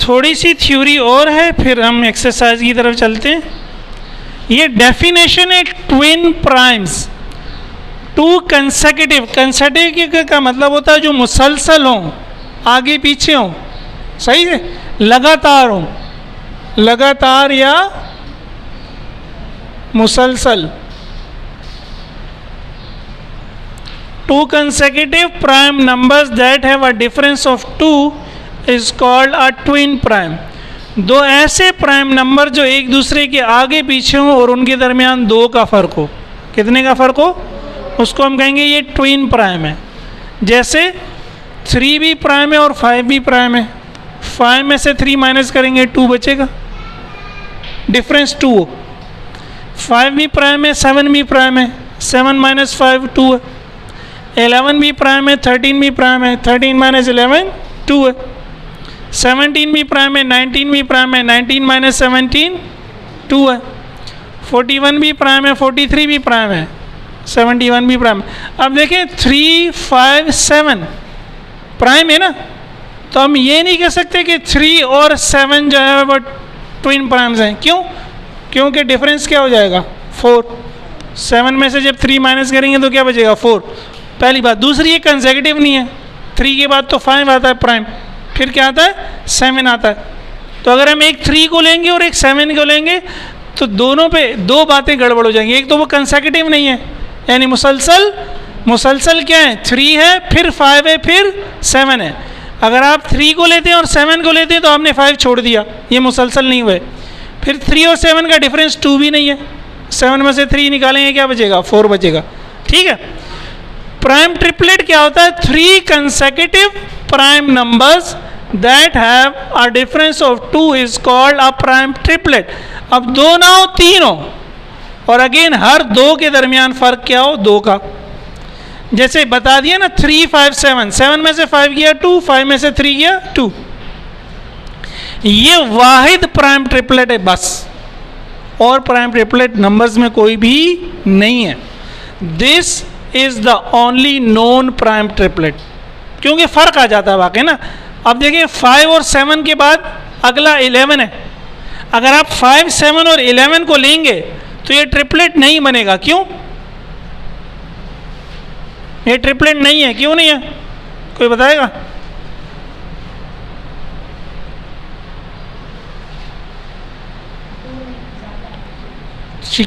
थोड़ी सी थ्योरी और है, फिर हम एक्सरसाइज की तरफ चलते हैं। ये डेफिनेशन है ट्विन प्राइम्स, टू कंसेक्यूटिव का मतलब होता है जो मुसलसल हों, आगे पीछे हों, सही है, लगातार हों, लगातार या मुसलसल। To consecutive prime numbers that have a difference of 2 is called a twin prime. दो ऐसे प्राइम नंबर जो एक दूसरे के आगे पीछे हों और उनके दरमियान 2 का फ़र्क हो। कितने का फ़र्क हो, उसको हम कहेंगे ये ट्विन प्राइम है। जैसे 3 भी प्राइम है और 5 भी प्राइम है। 5 में से 3 माइनस करेंगे 2 बचेगा, डिफरेंस 2 हो। 5 भी प्राइम है, 7 भी प्राइम है, 7 माइनस 5 2 है। 11 भी प्राइम है, 13 भी प्राइम है, 13 माइनस 11 2 है। 17 भी प्राइम है, 19 भी प्राइम है, 19 माइनस 17 2 है। 41 भी प्राइम है, 43 भी प्राइम है, 71 भी प्राइम है। अब देखें 3 5 7 प्राइम है ना, तो हम ये नहीं कह सकते कि 3 और 7 जो है वो ट्विन प्राइम्स हैं। क्यों? क्योंकि डिफरेंस क्या हो जाएगा 4। 7 में से जब 3 माइनस करेंगे तो क्या बचेगा 4, पहली बात। दूसरी ये कंसेक्यूटिव नहीं है, 3 के बाद तो 5 आता है प्राइम, फिर क्या आता है 7 आता है। तो अगर हम एक 3 को लेंगे और एक 7 को लेंगे तो दोनों पे 2 बातें गड़बड़ हो जाएंगी। एक तो वो कंसेक्यूटिव नहीं है, यानी मुसलसल। मुसलसल क्या है, 3 है फिर 5 है फिर 7 है। अगर आप 3 को लेते हैं और 7 को लेते हैं तो आपने 5 छोड़ दिया, ये मुसलसल नहीं हुए। फिर 3 और 7 का डिफरेंस 2 भी नहीं है, 7 में से 3 निकालेंगे क्या बचेगा 4 बचेगा। ठीक है, प्राइम ट्रिपलेट क्या होता है, 3 consecutive prime numbers that have a difference of 2 is called a prime triplet. अब 2 ना हो 3 हो, और अगेन हर 2 के दरमियान फ़र्क क्या हो 2 का। जैसे बता दिया ना 3 5 7, 7 में से 5 गया 2, 5 में से 3 गया 2। ये वाहिद प्राइम ट्रिपलेट है बस, और प्राइम ट्रिपलेट नंबर्स में कोई भी नहीं है। This is the only known prime triplet, क्योंकि फ़र्क आ जाता है वाकई ना। अब देखिए 5 और 7 के बाद अगला 11 है। अगर आप 5 7 और 11 को लेंगे तो ये ट्रिपलेट नहीं बनेगा। क्यों? ये ट्रिपलेट नहीं है। क्यों नहीं है, कोई बताएगा?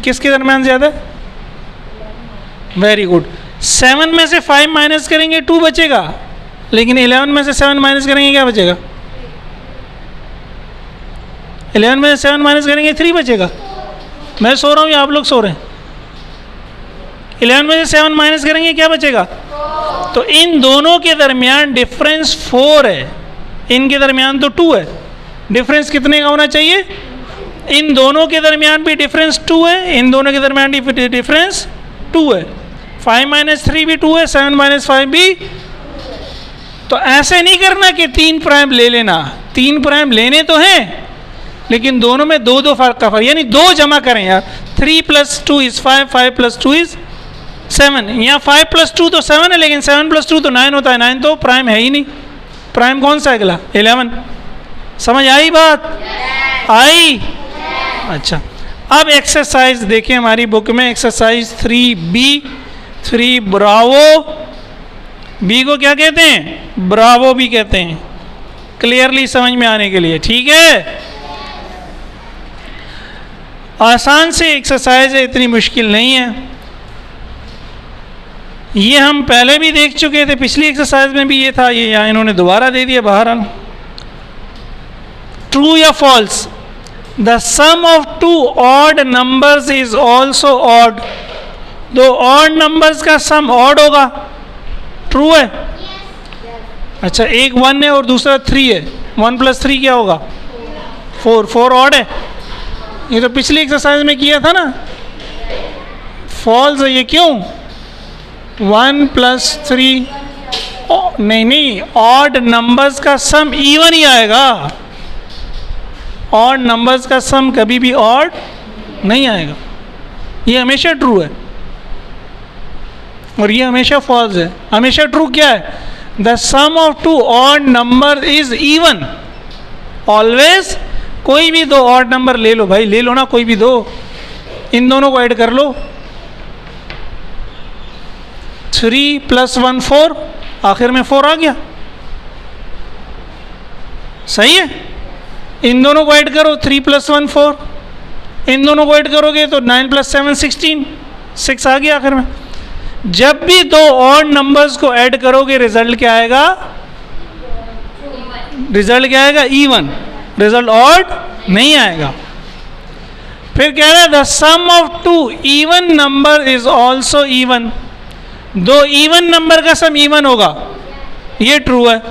किसके दरम्यान ज़्यादा? Very good. 7 में से 5 माइनस करेंगे 2 बचेगा, लेकिन 11 में से 7 माइनस करेंगे क्या बचेगा? 11 में से 7 माइनस करेंगे 3 बचेगा। मैं सो रहा हूँ या आप लोग सो रहे हैं? 11 में से 7 माइनस करेंगे क्या बचेगा? तो इन दोनों के दरमियान डिफरेंस 4 है, इनके दरमियान तो 2 है। डिफरेंस कितने का होना चाहिए? इन दोनों के दरमियान भी डिफरेंस 2 है, इन दोनों के दरमियान भी डिफरेंस 2 है। 5 माइनस 3 भी 2 है, 7 माइनस 5 भी। तो ऐसे नहीं करना कि 3 प्राइम ले लेना, 3 प्राइम लेने तो हैं लेकिन दोनों में 2 फ़र्क का फ़र्क, यानी 2 जमा करें यार। 3 + 2 इज़ 5, 5 + 2 इज़ 7। यहाँ 5 + 2 तो 7 है, लेकिन 7 + 2 तो 9 होता है। 9 तो प्राइम है ही नहीं। प्राइम कौन सा है अगला? 11। समझ आई बात? आई? अच्छा, अब एक्सरसाइज देखिए हमारी बुक में, एक्सरसाइज 3B, 3 ब्रावो। बी को क्या कहते हैं? ब्रावो भी कहते हैं, क्लियरली समझ में आने के लिए। ठीक है, आसान से एक्सरसाइज है, इतनी मुश्किल नहीं है। ये हम पहले भी देख चुके थे, पिछली एक्सरसाइज में भी ये था, ये यहाँ इन्होंने दोबारा दे दिया। बहरहाल, ट्रू या false? The sum of 2 odd numbers is also odd. 2 odd numbers का सम ऑड होगा। ट्रू है? अच्छा, एक 1 है और दूसरा 3 है। 1 + 3 क्या होगा? 4। 4 ऑड है। ये तो पिछली एक्सरसाइज में किया था ना। फॉल्स है ये। क्यों? 1 + 3 नहीं, ऑड नंबर्स का सम इवन ही आएगा। ऑड नंबर्स का सम कभी भी ऑड नहीं आएगा। ये हमेशा ट्रू है और ये हमेशा फॉल्स है। हमेशा ट्रू क्या है? The sum of 2 odd number is even, always कोई भी दो ऑड नंबर ले लो भाई, ले लो ना कोई भी दो, इन दोनों को ऐड कर लो। 3 + 1 4, आखिर में 4 आ गया, सही है। इन दोनों को ऐड करो, 3 + 1 4, इन दोनों को ऐड करोगे तो 9 + 7 16, 6 आ गया आखिर में। जब भी दो ऑड नंबर्स को ऐड करोगे रिजल्ट क्या आएगा? रिजल्ट क्या आएगा? इवन। रिजल्ट ऑड नहीं आएगा। फिर कह रहा है the sum of two even number is also even. दो इवन नंबर का सम इवन होगा, ये ट्रू है।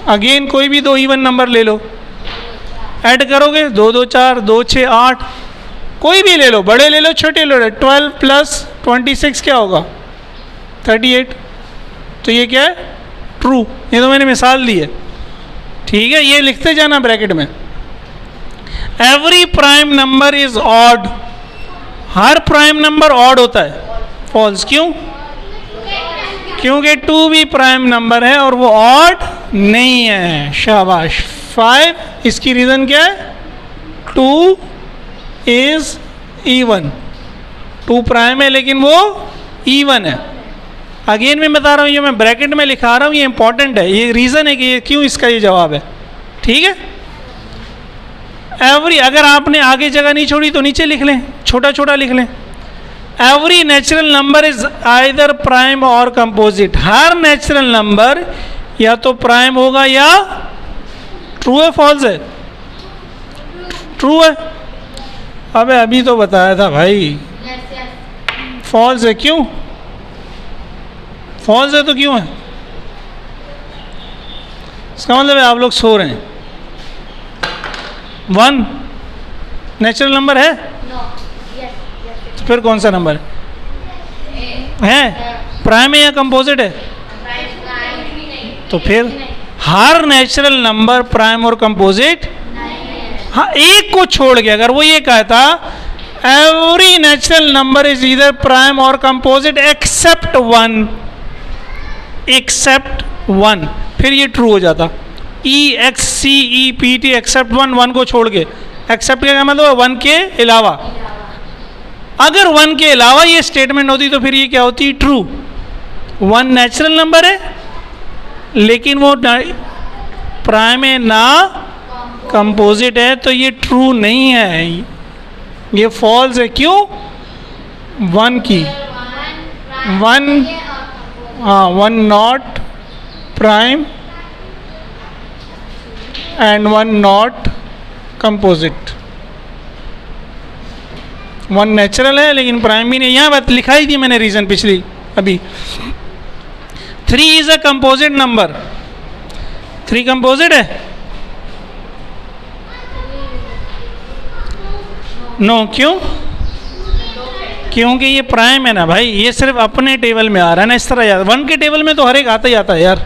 अगेन कोई भी दो इवन नंबर ले लो, ऐड करोगे 2 2 4, 2 6 8, कोई भी ले लो, बड़े ले लो छोटे ले लो। 12 + 26 क्या होगा? 38। तो ये क्या है? ट्रू। ये तो मैंने मिसाल दी है, ठीक है। ये लिखते जाना ब्रैकेट में। Every prime number is odd. Her prime number odd होता है। फॉल्स। क्यों? क्योंकि 2 भी प्राइम नंबर है और वो ऑड नहीं है। शाबाश। 5, इसकी रीज़न क्या है? 2 इज इवन। 2 प्राइम है लेकिन वो इवन है। अगेन मैं बता रहा हूँ, ये मैं ब्रैकेट में लिखा रहा हूँ, ये इंपॉर्टेंट है, ये रीज़न है कि ये क्यों इसका ये जवाब है, ठीक है। एवरी, अगर आपने आगे जगह नहीं छोड़ी तो नीचे लिख लें, छोटा छोटा लिख लें। Every natural number is either prime और कंपोजिट। हर नेचुरल नंबर या तो प्राइम होगा या ट्रू है, फॉल्स है? ट्रू है। अबे अभी तो बताया था भाई, फॉल्स है। क्यों फॉल्स है? तो क्यों है? इसका मतलब है आप लोग सो रहे हैं। 1 नेचुरल नंबर है? तो फिर कौन सा नंबर है? प्राइम है या कंपोजिट है? तो फिर हर नेचुरल नंबर प्राइम और कंपोजिट, हाँ एक को छोड़ के अगर वो ये कहता every natural number is either prime और कंपोजिट एक्सेप्ट 1, एक्सेप्ट 1, फिर ये ट्रू हो जाता। EXCEPT एक्सेप्ट 1, 1 को छोड़ के। एक्सेप्ट का मतलब है 1 के अलावा। अगर 1 के अलावा ये स्टेटमेंट होती तो फिर ये क्या होती? ट्रू। 1 नेचुरल नंबर है लेकिन वो प्राइम है ना कंपोजिट है, तो ये ट्रू नहीं है, ये फॉल्स है। क्यों? 1 की 1 not prime and 1 not composite. 1 natural है लेकिन प्राइम भी नहीं। यहाँ बात लिखा ही थी मैंने रीज़न पिछली अभी। 3 is a composite number. 3 composite है? नो। क्यों? क्योंकि ये प्राइम है ना भाई, ये सिर्फ अपने टेबल में आ रहा है ना, इस तरह यार 1 के टेबल में तो हर एक आता ही आता है यार।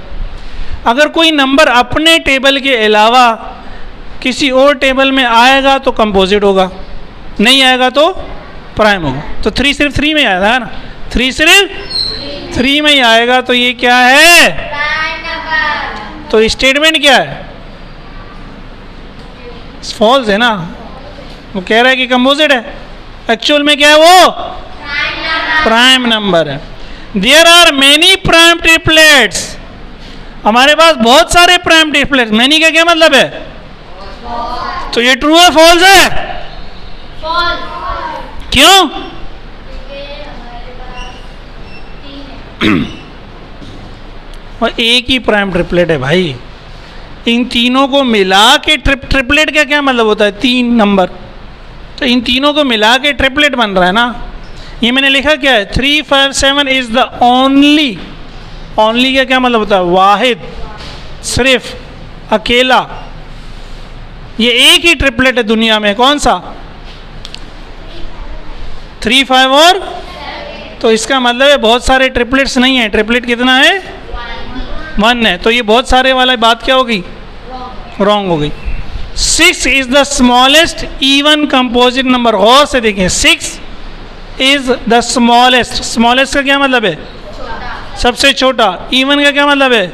अगर कोई नंबर अपने टेबल के अलावा किसी और टेबल में आएगा तो कंपोजिट होगा, नहीं आएगा तो प्राइम होगा। तो 3 सिर्फ 3 में आया है ना, 3 सिर्फ 3 में ही आएगा, तो ये क्या है? तो स्टेटमेंट क्या है? फॉल्स है ना। वो कह रहा है कि कंपोजिट है, एक्चुअल में क्या है? वो प्राइम नंबर है। There are many prime triplets. हमारे पास बहुत सारे प्राइम ट्रिपलेट्स। मैनी का क्या मतलब है? तो ये ट्रू है, फॉल्स है? क्यों? और एक ही प्राइम ट्रिपलेट है भाई। इन तीनों को मिला के ट्रिपलेट का क्या मतलब होता है? 3 नंबर। तो इन तीनों को मिला के ट्रिपलेट बन रहा है ना। ये मैंने लिखा क्या है? 3 5 7 इज द ओनली। ओनली का क्या मतलब होता है? वाहिद, सिर्फ, अकेला। ये एक ही ट्रिपलेट है दुनिया में। कौन सा? 3 5 और, तो इसका मतलब है बहुत सारे ट्रिपलेट्स नहीं है। ट्रिपलेट कितना है? 1 है। तो ये बहुत सारे वाला बात क्या होगी? रॉन्ग हो गई। 6 is the smallest even composite number. और से देखें, 6 इज द स्मॉलेस्ट। स्मॉलेस्ट का क्या मतलब है? सबसे छोटा। इवन का क्या मतलब है?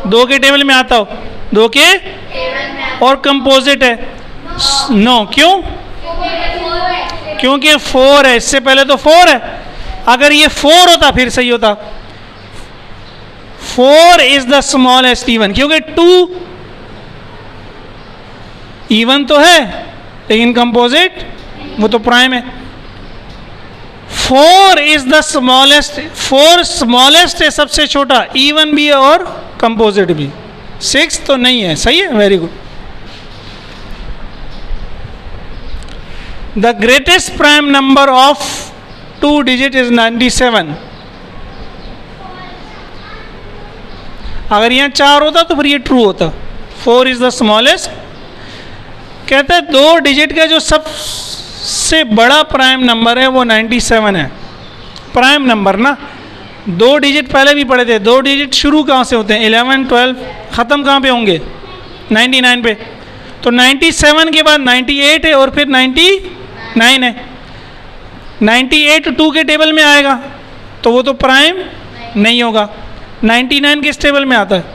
2 के टेबल में आता हो, 2 के और कंपोजिट है? नो। क्यों? क्योंकि 4 है, इससे पहले तो 4 है। अगर ये 4 होता फिर सही होता। 4 इज द स्मॉलेस्ट इवन, क्योंकि 2 इवन तो है लेकिन कंपोजिट वो तो प्राइम है। 4 इज द स्मॉलेस्ट, 4 स्मॉलेस्ट है, सबसे छोटा, इवन भी है और कंपोजिट भी। 6 तो नहीं है। सही है, very good. The greatest prime number of 2 digit is 97। अगर यहाँ 4 होता तो फिर ये ट्रू होता। 4 इज द स्मॉलेस्ट। कहते हैं 2 डिजिट का जो सबसे बड़ा प्राइम नंबर है वो 97 है। प्राइम नंबर ना, 2 डिजिट पहले भी पढ़े थे। 2 डिजिट शुरू कहाँ से होते हैं? 11, 12, ख़त्म कहाँ पे होंगे? 99 पे। तो 97 के बाद 98 है और फिर 99 है। 98 2 के टेबल में आएगा तो वो तो प्राइम नहीं होगा। 99 किस टेबल में आता है?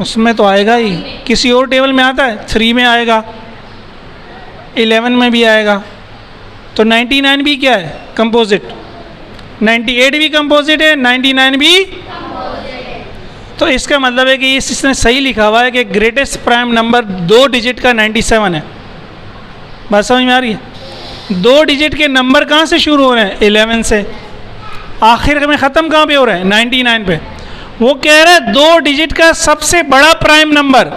उसमें तो आएगा ही, किसी और टेबल में आता है? 3 में आएगा, 11 में भी आएगा। तो 99 भी क्या है? कंपोजिट। 98 भी कंपोजिट है, 99 भी। तो इसका मतलब है कि इसने सही लिखा हुआ है कि ग्रेटेस्ट प्राइम नंबर 2 डिजिट का 97 है। बात समझ में आ रही है? 2 डिजिट के नंबर कहाँ से शुरू हो रहे हैं? 11 से। आखिर में ख़त्म कहाँ पे हो रहा है? 99 पे। वो कह रहा है 2 डिजिट का सबसे बड़ा प्राइम नंबर।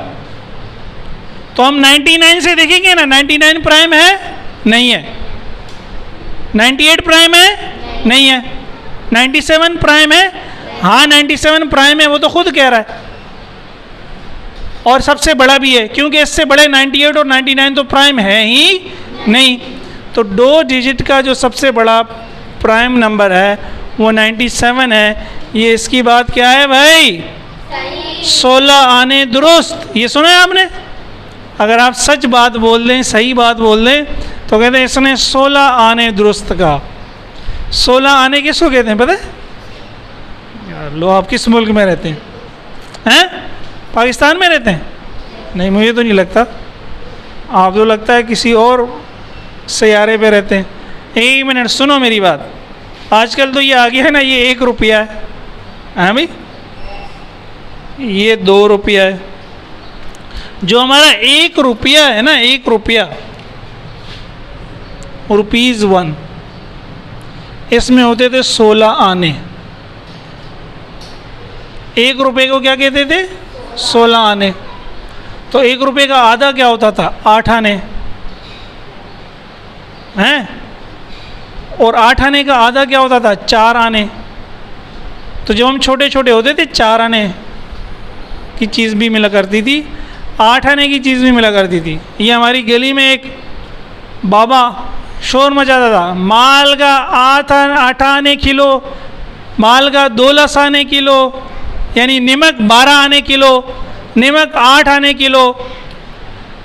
तो हम 99 से देखेंगे ना, 99 प्राइम है? नहीं है। 98 प्राइम है? नहीं है। 97 प्राइम है? हाँ 97 प्राइम है, वो तो खुद कह रहा है। और सबसे बड़ा भी है, क्योंकि इससे बड़े 98 और 99 तो प्राइम है ही नहीं। तो 2 डिजिट का जो सबसे बड़ा प्राइम नंबर है वो 97 है। ये इसकी बात क्या है भाई? 16 आने दुरुस्त। ये सुना है आपने? अगर आप सच बात बोल दें, सही बात बोल दें, तो कहते हैं इसने 16 आने दुरुस्त कहा। 16 आने किसको कहते हैं पता है? यार लो, आप किस मुल्क में रहते हैं? हैं? पाकिस्तान में रहते हैं? नहीं, मुझे तो नहीं लगता। आप तो लगता है किसी और सैयारे पे रहते हैं। 1 मिनट सुनो मेरी बात। आजकल तो ये आ गया है ना, ये 1 रुपया है। हाँ भाई, ये 2 रुपया है। जो हमारा 1 रुपया है ना, 1 रुपया, ₹1, इसमें होते थे 16 आने। 1 रुपये को क्या कहते थे? 16 आने। तो 1 रुपये का आधा क्या होता था? 8 आने हैं। और 8 आने का आधा क्या होता था? 4 आने। तो जब हम छोटे छोटे होते थे 4 आने की चीज़ भी मिला करती थी, 8 आने की चीज़ भी मिला करती थी। ये हमारी गली में एक बाबा शोर मचाता था, माल का 8 आने किलो, माल का 2 आने किलो, यानी नमक 12 आने किलो, नमक 8 आने किलो।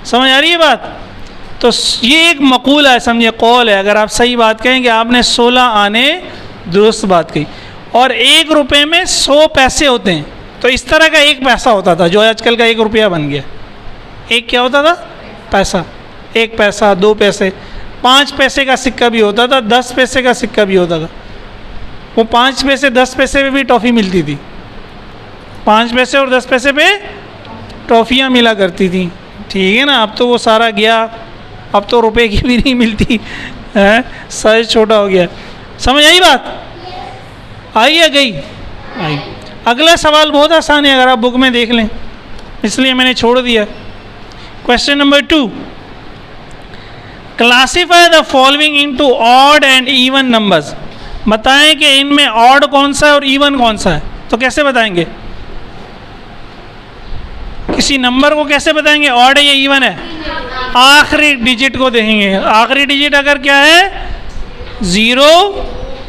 समझ आ रही है बात? तो ये एक मकूल है, समझिए, कौल है। अगर आप सही बात कहें कि आपने 16 आने दुरुस्त बात कही। और 1 रुपये में 100 पैसे होते हैं। तो इस तरह का 1 पैसा होता था जो आजकल का 1 रुपया बन गया। एक क्या होता था? पैसा। 1 पैसा, 2 पैसे, 5 पैसे का सिक्का भी होता था, 10 पैसे का सिक्का भी होता था। वो 5 पैसे 10 पैसे में भी टॉफ़ी मिलती थी। 5 पैसे और 10 पैसे पे टॉफ़ियाँ मिला करती थी। ठीक है ना? अब तो वो सारा गया, अब तो रुपए की भी नहीं मिलती है, साइज छोटा हो गया। समझ आई बात? आई या गई? आई। अगला सवाल बहुत आसान है, अगर आप बुक में देख लें, इसलिए मैंने छोड़ दिया। Question number 2, classify the following into odd and even numbers. बताएं कि इनमें ऑड कौन सा है और इवन कौन सा है। तो कैसे बताएंगे? किसी नंबर को कैसे बताएंगे ऑड है या इवन है? आखिरी डिजिट को देखेंगे। आखिरी डिजिट अगर क्या है? 0,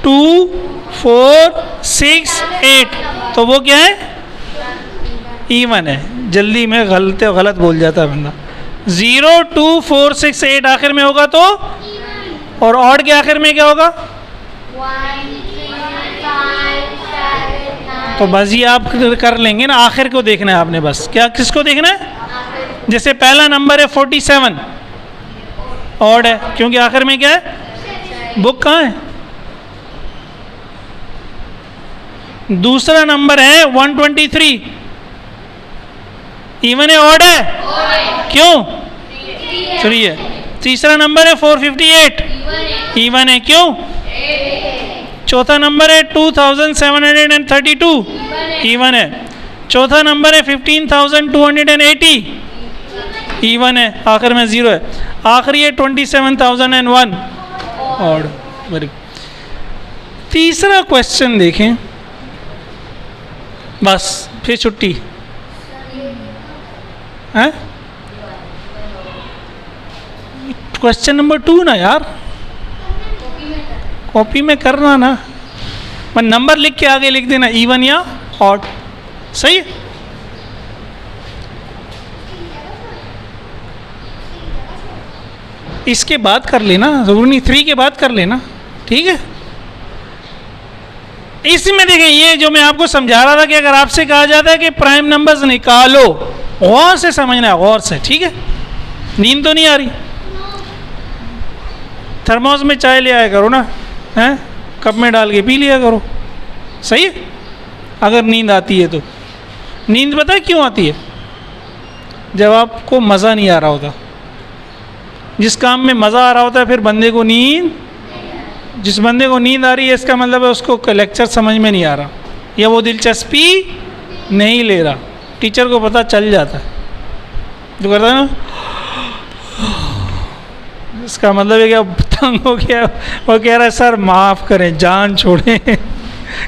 2, 4, 6, 8, तो वो क्या है? इवन है। जल्दी में गलत बोल जाता है बंदा। 0, 2, 4, 6, 8 आखिर में होगा तो, और ऑड के आखिर में क्या होगा? 1, 3, 5, 7, 9। तो बस ये आप कर लेंगे ना। आखिर को देखना है आपने, बस क्या किसको देखना है? जैसे पहला नंबर है 47, ऑड है क्योंकि आखिर में क्या है, बुक कहाँ है। दूसरा नंबर है 123, इवन है ऑड है, क्यों, 3 है। तीसरा नंबर है 458, इवन है, क्यों। चौथा नंबर है 2732, इवन है। चौथा नंबर है 15280, इवन है, आखिर में 0 है। आखिरी है 27001, ऑड। Very good. तीसरा क्वेश्चन देखें, बस फिर छुट्टी है। क्वेश्चन नंबर 2 ना यार, कॉपी में करना ना, मैं नंबर लिख के आगे लिख देना, इवन या ऑड, सही है। इसके बाद कर लेना, जरूरी नहीं 3 के बाद कर लेना, ठीक है। इसमें देखें, ये जो मैं आपको समझा रहा था कि अगर आपसे कहा जाता है कि प्राइम नंबर्स निकालो, गौर से समझना है, गौर से, ठीक है। नींद तो नहीं आ रही, थर्मोस में चाय ले आया करो ना, हैं, कप में डाल के पी लिया करो, सही है। अगर नींद आती है तो, नींद पता है क्यों आती है, जब आपको मज़ा नहीं आ रहा होता। जिस काम में मज़ा आ रहा होता है फिर बंदे को नींद, जिस बंदे को नींद आ रही है इसका मतलब है उसको लेक्चर समझ में नहीं आ रहा, या वो दिलचस्पी नहीं ले रहा। टीचर को पता चल जाता है, जो करता है ना, इसका मतलब है क्या, तंग हो गया, वो कह रहा है सर माफ़ करें, जान छोड़ें,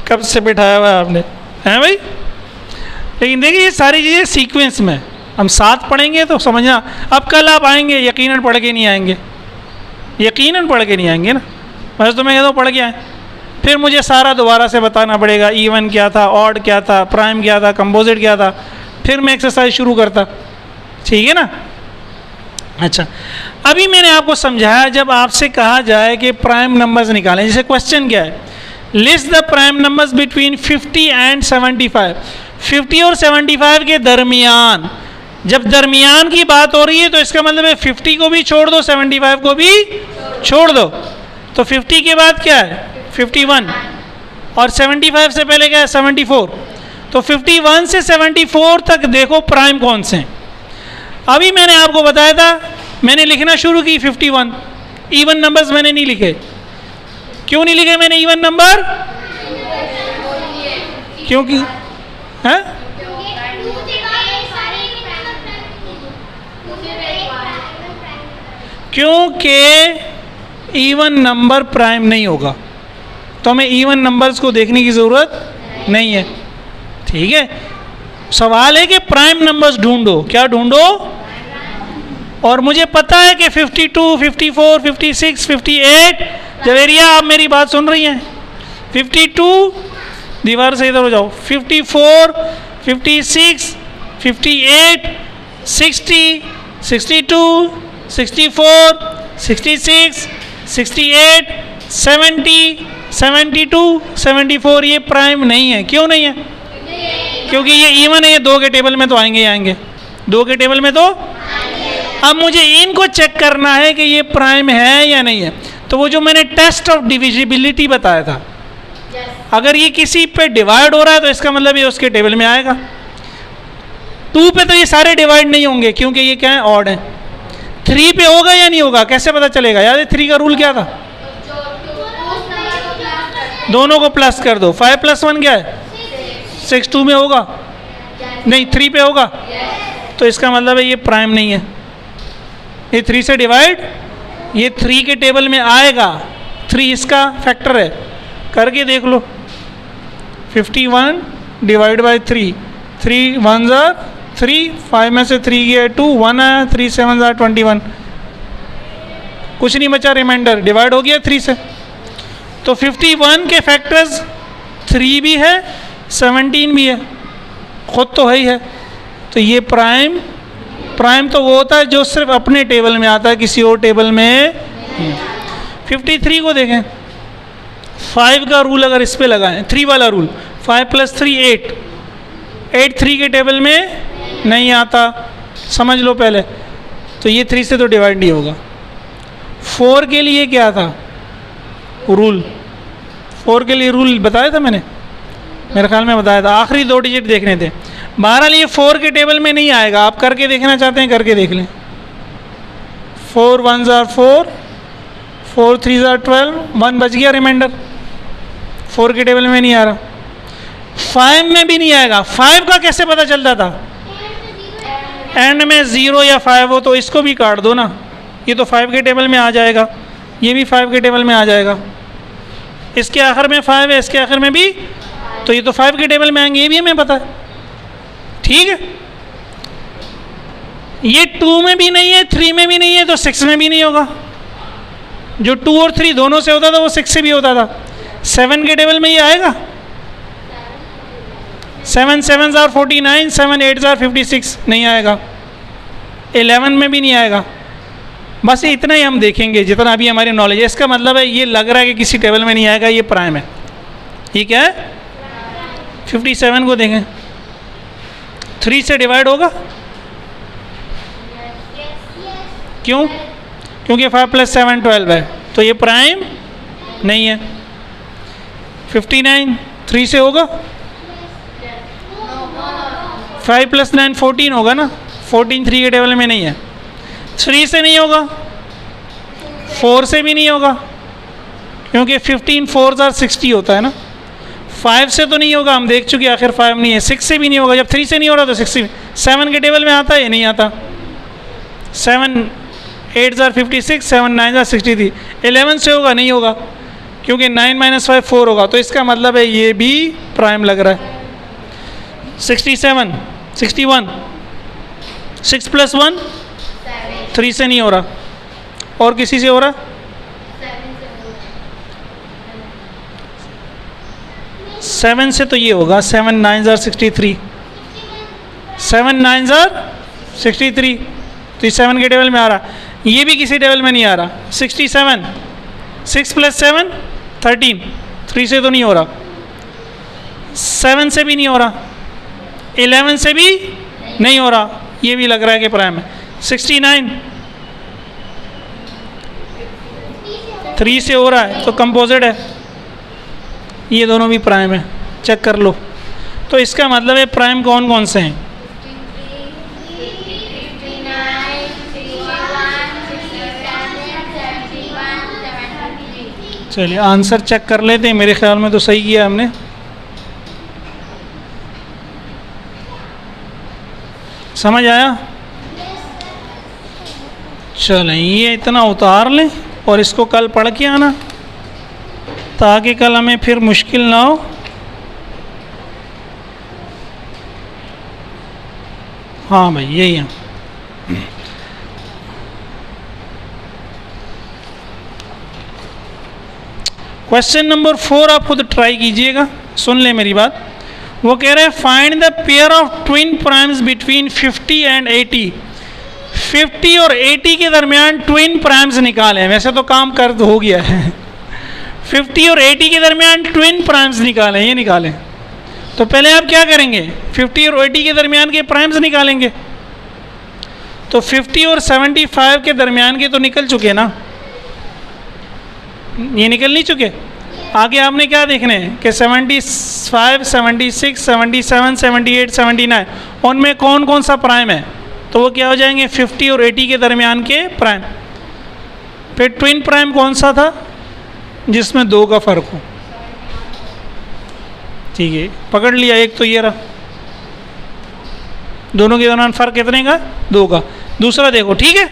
कब से बिठाया हुआ है आपने, हैं भाई। लेकिन देखिए ये सारी चीज़ें सीक्वेंस में, हम साथ पढ़ेंगे तो समझना। अब कल आप आएंगे, यकीनन पढ़ के नहीं आएंगे, यकीनन पढ़ के नहीं आएंगे ना, बस तो मैं कहता हूँ पढ़ के आए, फिर मुझे सारा दोबारा से बताना पड़ेगा, इवन क्या था, ऑड क्या था, प्राइम क्या था, कंपोजिट क्या था, फिर मैं एक्सरसाइज शुरू करता, ठीक है ना। अच्छा, अभी मैंने आपको समझाया, जब आपसे कहा जाए कि प्राइम नंबर्स निकालें, जैसे क्वेश्चन क्या है, list the prime numbers between 50 and 75। 50 और 75 के दरमियान, जब दरमियान की बात हो रही है तो इसका मतलब है 50 को भी छोड़ दो, 75 को भी छोड़ दो। तो 50 के बाद क्या है, 51, और 75 से पहले क्या है, 74। तो 51 से 74 तक देखो प्राइम कौन से हैं। अभी मैंने आपको बताया था, मैंने लिखना शुरू की 51, इवन नंबर्स मैंने नहीं लिखे। क्यों नहीं लिखे मैंने इवन नंबर, क्योंकि हैं, क्योंकि इवन नंबर प्राइम नहीं होगा, तो हमें इवन नंबर्स को देखने की ज़रूरत नहीं है, ठीक है। सवाल है कि प्राइम नंबर्स ढूंढो, क्या ढूंढो, और मुझे पता है कि 52, 54, 56, 58, जवेरिया आप मेरी बात सुन रही हैं, 52, दीवार से इधर हो जाओ, 54, 56, 58, 60, 62, 64, 66, 68, 70, 72, 74, ये प्राइम नहीं है। क्यों नहीं है, क्योंकि ये इवन है, ये 2 के टेबल में तो आएंगे ही आएंगे, 2 के टेबल में तो। अब मुझे इनको चेक करना है कि ये प्राइम है या नहीं है। तो वो जो मैंने टेस्ट ऑफ डिविजिबिलिटी बताया था, अगर ये किसी पे डिवाइड हो रहा है तो इसका मतलब ये उसके टेबल में आएगा। 2 पे तो ये सारे डिवाइड नहीं होंगे क्योंकि ये क्या है, ऑड है। 3 पे होगा या नहीं होगा, कैसे पता चलेगा, याद है 3 का रूल क्या था, दोनों को प्लस कर दो, 5 + 1 क्या है, 6, 2 में होगा नहीं, 3 पे होगा, तो इसका मतलब है ये प्राइम नहीं है। ये 3 से डिवाइड, ये 3 के टेबल में आएगा, 3 इसका फैक्टर है, करके देख लो। 51 डिवाइड बाई 3, 3 1 ज़ा 3, 5 में से 3 गया 2, 1 आया, 3 7 ज़ा 21, कुछ नहीं बचा, रिमाइंडर डिवाइड हो गया 3 से। तो 51 के फैक्टर्स 3 भी है, 17 भी है, खुद तो है ही है। तो ये प्राइम, प्राइम तो वो होता है जो सिर्फ अपने टेबल में आता है, किसी और टेबल में। 53 को देखें, 5 का रूल अगर इस पे लगाएं, 3 वाला रूल, 5 + 3 8, 8 3 के टेबल में नहीं आता, समझ लो पहले। तो ये 3 से तो डिवाइड नहीं होगा। 4 के लिए क्या था रूल? 4 के लिए रूल बताया था मैंने, मेरे ख्याल में बताया था। आखिरी 2 डिजिट देखने थे। बहरहाल ये 4 के टेबल में नहीं आएगा। आप करके देखना चाहते हैं करके देख लें। 4 1s are 4, 4 3s are 12, 1 बच गया रिमाइंडर। 4 के टेबल में नहीं आ रहा। 5 में भी नहीं आएगा। 5 का कैसे पता चलता था? एंड में 0 या 5 हो तो इसको भी काट दो ना, ये तो 5 के टेबल में आ जाएगा, ये भी 5 के टेबल में आ जाएगा। इसके आखिर में 5 है, इसके आखिर में भी, तो ये तो 5 के टेबल में आएंगे, ये भी हमें पता है। ठीक है, ये 2 में भी नहीं है, 3 में भी नहीं है, तो 6 में भी नहीं होगा। जो 2 और 3 दोनों से होता था वो 6 से भी होता था। 7 के टेबल में ये आएगा। 7 7s are 49, 7 8s are 56, नहीं आएगा। 11 में भी नहीं आएगा। बस इतना ही हम देखेंगे जितना अभी हमारी नॉलेज है। इसका मतलब है ये लग रहा है कि किसी टेबल में नहीं आएगा, ये प्राइम है। ये क्या है? 57 को देखें, 3 से डिवाइड होगा। क्यों? क्योंकि 5 + 7 12 है, तो ये प्राइम नहीं है। 59 3 से होगा। 5 + 9 14 होगा ना। 14 3 के टेबल में नहीं है। 3 से नहीं होगा, 4 से भी नहीं होगा, क्योंकि 15 4s are 60 होता है ना। 5 से तो नहीं होगा, हम देख चुके आखिर 5 नहीं है। 6 से भी नहीं होगा। जब 3 से नहीं हो रहा तो 6 से। 7 के टेबल में आता है, ये नहीं आता। 7 8s are 56, 7 9s are 63। 11 से होगा, नहीं होगा, क्योंकि 9 - 5 4 होगा, तो इसका मतलब है ये भी प्राइम लग रहा है। 67 61, 6 + 1 3 से नहीं हो रहा, और किसी से हो रहा? 7 से तो ये होगा। 7 9s are 63, 7 9s are 63, तो ये 7 के टेबल में आ रहा। ये भी किसी टेबल में नहीं आ रहा। 67 6 + 7 13, 3 से तो नहीं हो रहा। 7 से भी नहीं हो रहा। 11 से भी नहीं हो रहा, ये भी लग रहा है कि प्राइम है। 69 3 से हो रहा है, तो कंपोजिट है। ये दोनों भी प्राइम है, चेक कर लो। तो इसका मतलब है प्राइम कौन कौन से हैं? 59 61 67 71 73। चलिए आंसर चेक कर लेते हैं। मेरे ख्याल में तो सही किया हमने। समझ आया? चलें, ये इतना उतार लें और इसको कल पढ़ के आना, ताकि कल हमें फिर मुश्किल ना हो। हाँ भाई, यही है। क्वेश्चन नंबर 4 आप खुद ट्राई कीजिएगा, सुन ले मेरी बात। वो कह रहे हैं find the pair of twin primes between 50 and 80। 50 और 80 के दरमियान ट्विन प्राइम्स निकालें। वैसे तो काम कर हो गया है। 50 और 80 के दरमियान ट्विन प्राइम्स निकालें, ये निकालें। तो पहले आप क्या करेंगे? 50 और 80 के दरमियान के प्राइम्स निकालेंगे। तो 50 और 75 के दरमियान के तो निकल चुके ना, ये निकल नहीं चुके। आगे आपने क्या देखने हैं कि 75 76 77 78 79 उनमें कौन कौन सा प्राइम है। तो वो क्या हो जाएंगे? 50 और 80 के दरमियान के प्राइम। फिर ट्विन प्राइम कौन सा था? जिसमें 2 का फ़र्क हो। ठीक है, पकड़ लिया। एक तो ये रहा, दोनों के दौरान फ़र्क कितने का? 2 का। दूसरा देखो, ठीक है।